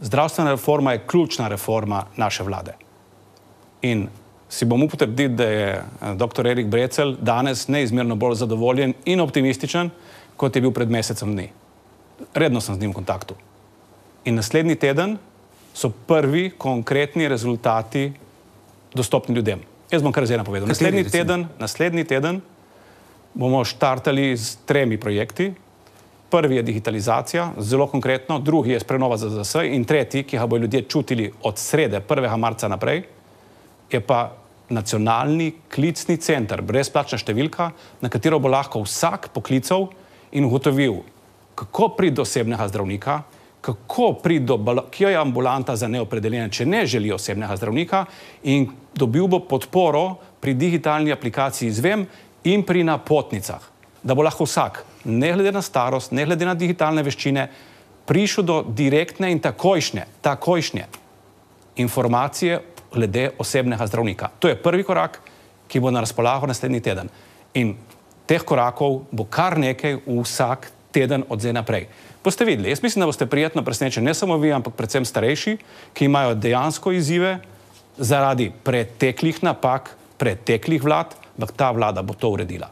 Zdravstvena reforma je ključna reforma naše vlade. In si bom upal trditi, da je dr. Erik Brecelj danes neizmerno bolj zadovoljen in optimističen, kot je bil pred mesecem dni. Redno sem z njim v kontaktu. In naslednji teden so prvi konkretni rezultati dostopni ljudem. Jaz bom kar zdaj napovedal. Naslednji teden bomo štartali z 3 projekti. Prvi je digitalizacija, zelo konkretno, drugi je prenova ZZS in tretji, ki ga bodo ljudje čutili od srede 1. marca naprej, je pa nacionalni klicni center, brezplačna številka, na katero bo lahko vsak poklical in ugotovil, kako priti do osebnega zdravnika, kako priti do, kje je ambulanta za neopredeljene, če ne želi osebnega zdravnika, in dobil bo podporo pri digitalni aplikaciji Zvem in pri napotnicah, da bo lahko vsak, ne glede na starost, ne glede na digitalne veščine, prišel do direktne in takojšnje informacije glede osebnega zdravnika. To je prvi korak, ki bo na razpolago naslednji teden. In teh korakov bo kar nekaj vsak teden od zdaj naprej. Boste videli, jaz mislim, da boste prijetno presenečeni, ne samo vi, ampak predvsem starejši, ki imajo dejansko izzive zaradi preteklih napak, preteklih vlad, ampak ta vlada bo to uredila.